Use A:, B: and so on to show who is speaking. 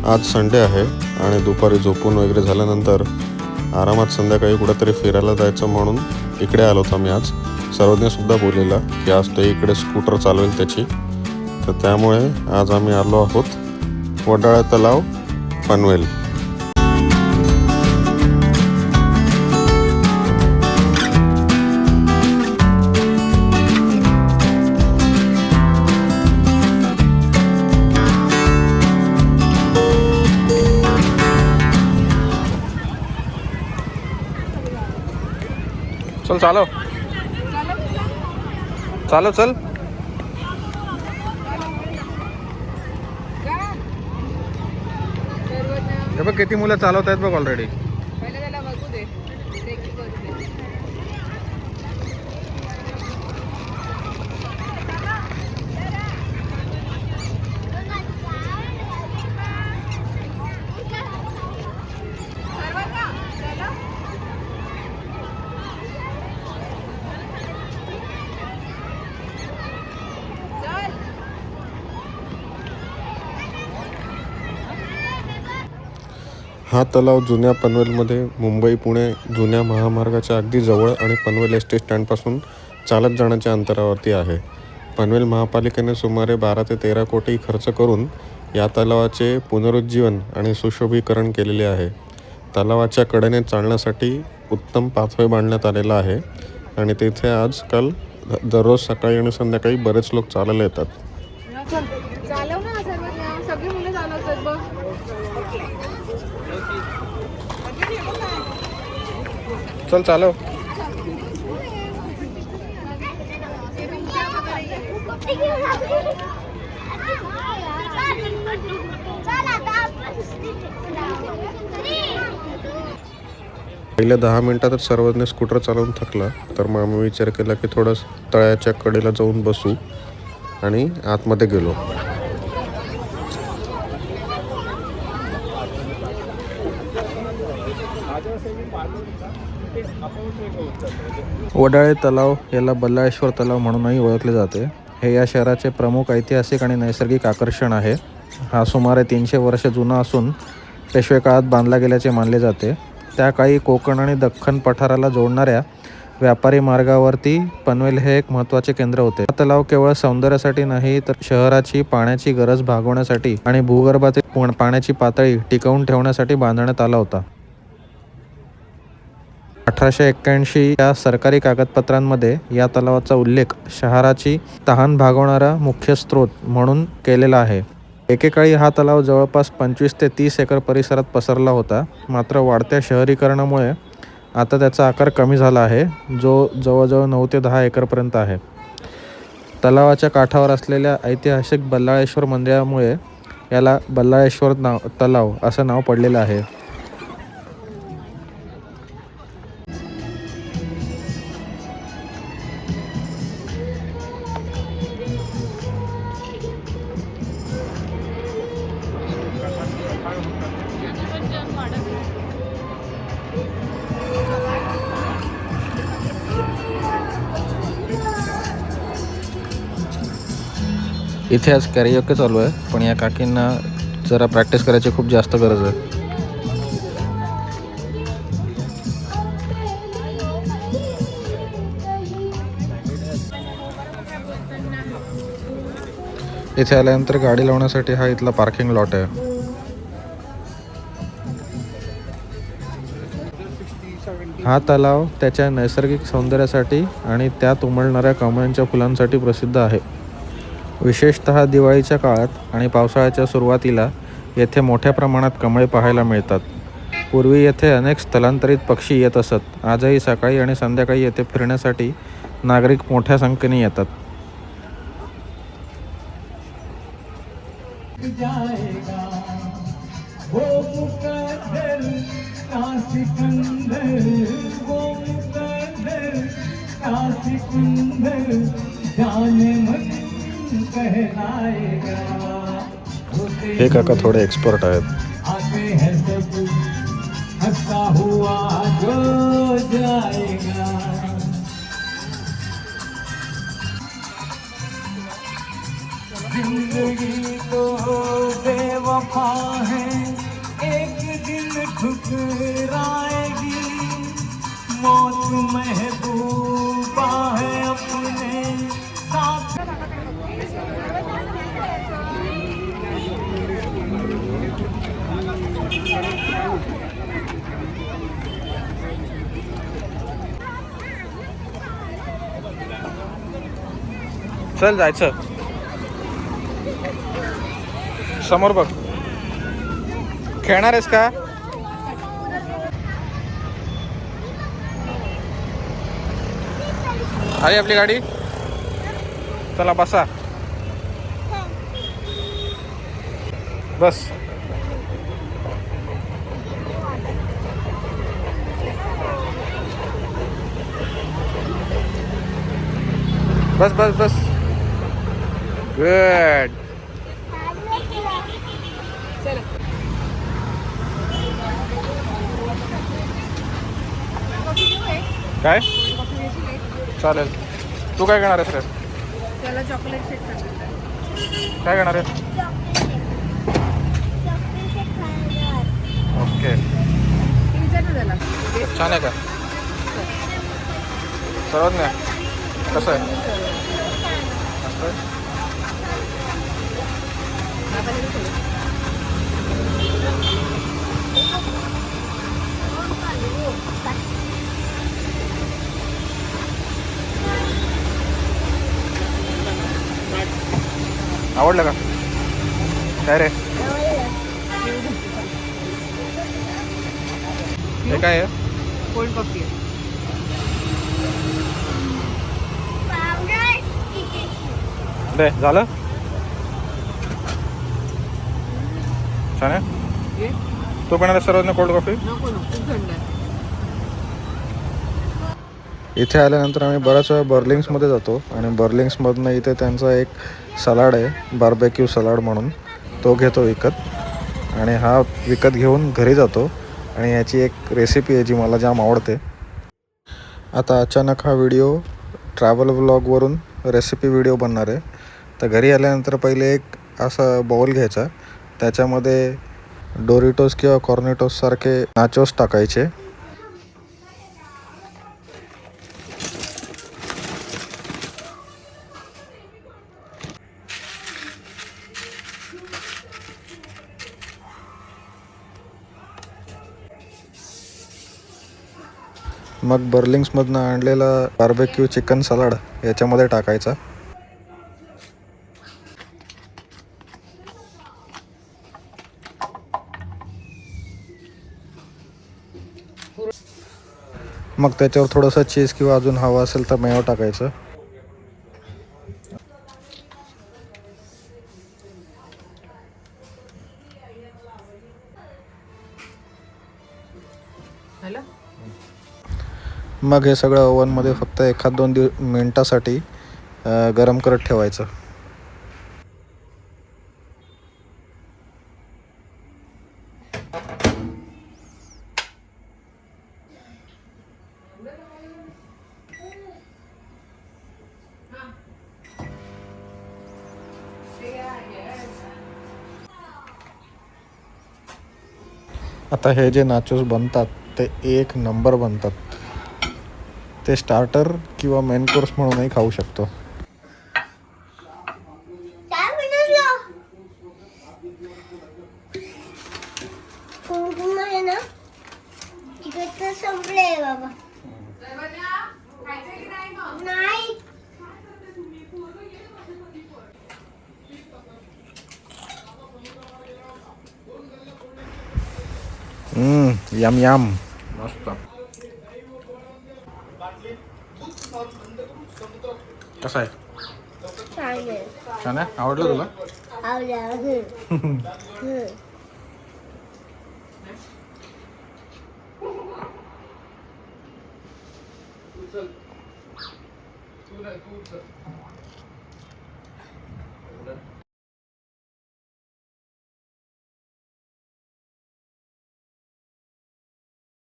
A: आज संडे आहे आणि दुपारी झोपून वगैरे झाल्यानंतर आरामात संध्याकाळी कुठेतरी फिरायला जायचं म्हणून इकडे आलो होतो मी आज. सर्वज्ञसुद्धा बोललेला की आज ते इकडे स्कूटर चालवेल त्याची, तर त्यामुळे आज आम्ही आलो आहोत वडाळा तलाव पनवेल.
B: चल चालव चालव चल. हे बघ किती मुलं चालवत आहेत बघ ऑलरेडी.
A: हा तलाव जुन्या पनवेलमध्ये मुंबई पुणे जुन्या महामार्गाच्या अगदी जवळ आणि पनवेल एस टी स्टँडपासून चालत जाण्याच्या अंतरावरती आहे. पनवेल महापालिकेने सुमारे 12 ते 13 कोटी खर्च करून या तलावाचे पुनरुज्जीवन आणि सुशोभीकरण केलेले आहे. तलावाच्या कडेने चालण्यासाठी उत्तम पाथवे बांधण्यात आलेला आहे आणि तेथे आजकाल दररोज सकाळी आणि संध्याकाळी बरेच लोक चालायला येतात.
B: चल चालव.
A: पहिल्या 10 मिनिटातच सर्वजण स्कूटर चालवून थकला, तर मग आम्ही विचार केला की थोडं तळ्याच्या कडेला जाऊन बसू आणि आतमध्ये गेलो.
B: वडाळे तलाव याला बल्लाळेश्वर तलाव म्हणूनही ओळखले जाते. हे या शहराचे प्रमुख ऐतिहासिक आणि नैसर्गिक आकर्षण आहे. हा सुमारे 300 वर्ष जुना असून पेशवे काळात बांधला गेल्याचे मानले जाते. त्या काळी कोकण आणि दख्खन पठाराला जोडणाऱ्या व्यापारी मार्गावरती पनवेल हे एक महत्त्वाचे केंद्र होते. हा तलाव केवळ सौंदर्यासाठी नाही तर शहराची पाण्याची गरज भागवण्यासाठी आणि भूगर्भातील पाण्याची पातळी टिकवून ठेवण्यासाठी बांधण्यात आला होता. 1881 या सरकारी कागदपत्रांमध्ये या तलावाचा उल्लेख शहराची तहान भागवणारा मुख्य स्रोत म्हणून केलेला आहे. एकेकाळी हा तलाव जवळपास 25 ते 30 एकर परिसरात पसरला होता. मात्र वाढत्या शहरीकरणामुळे आता त्याचा आकार कमी झाला आहे, जो जवळजवळ 9 ते 10 एकरपर्यंत आहे. तलावाच्या काठावर असलेल्या ऐतिहासिक बल्लाळेश्वर मंदिरामुळे याला बल्लाळेश्वर तलाव असं नाव पडलेलं आहे. इथे आज कॅरिओके चालू आहे, पण या काकींना जरा प्रॅक्टिस करायची खूप जास्त गरज आहे. इथे आल्यानंतर गाडी लावण्यासाठी हा इथला पार्किंग लॉट आहे. हा तलाव त्याच्या नैसर्गिक सौंदर्यासाठी आणि त्यात उमलणाऱ्या कमळांच्या फुलांसाठी प्रसिद्ध आहे. विशेषतः दिवाळीच्या काळात आणि पावसाळ्याच्या सुरुवातीला येथे मोठ्या प्रमाणात कमळे पाहायला मिळतात. पूर्वी येथे अनेक स्थलांतरित पक्षी येत असत. आजही सकाळी आणि संध्याकाळी येथे फिरण्यासाठी नागरिक मोठ्या संख्येने येतात.
A: हे काका थोडे एक्सपर्ट आहेत.
C: जिंदगी तो बेवफा बेवफा है एक दिन ठुकराएगी मौत महबूबा है अपने साथ
B: चल जायचं समोर बघ खेळणार आहेस का आहे आपली गाडी चला बसा बस बस बस बस गुड काय चालेल तू काय घेणार आहेस रे
D: त्याला चॉकलेट शेक
B: काय घेणार आहे ओके
D: त्याला
B: छान आहे का सर्वज्ञ कसं आहे मस्त आहे? आवडलं का काय रे हे काय आहे
D: कोल्ड कॉफी
B: दे झालं छान आहे तू पण सर्वांना कोल्ड कॉफी
D: नको खूप थंड आहे
B: इथे आल्यानंतर आम्ही बऱ्याच वेळा बर्लिंग्समध्ये जातो आणि बर्लिंग्समधनं इथे त्यांचा एक सलाड आहे बार्बेक्यू सलाड म्हणून तो घेतो विकत आणि हा विकत घेऊन घरी जातो आणि याची एक रेसिपी आहे जी मला जाम आवडते आता अचानक हा व्हिडिओ ट्रॅव्हल व्लॉगवरून रेसिपी व्हिडिओ बनणार आहे तर घरी आल्यानंतर पहिले एक असा बाउल घ्यायचा त्याच्यामध्ये डोरिटोस किंवा कॉर्नेटोससारखे नाचोस टाकायचे मग बर्लिंग्समधनं आणलेला बार्बेक्यू चिकन सलाड याच्यामध्ये टाकायचा मग त्याच्यावर थोडंसं चीज किंवा अजून हवा असेल तर मेयो टाकायचं मग हे सगळं ओव्हनमध्ये फक्त 1-2 मिनिटासाठी गरम करत ठेवायचं आता हे जे नाचोस बनतात ते एक नंबर बनतात ते स्टार्टर किंवा मेन कोर्स म्हणूनही खाऊ शकतो
E: काय बनवलं कुंकुम आहे ना तिकट तर संपलंय बाबा नाही
B: यम यम मस्त कसं आहे
E: छान आहे
B: छान आहे आवडलं तुला
E: आवडलं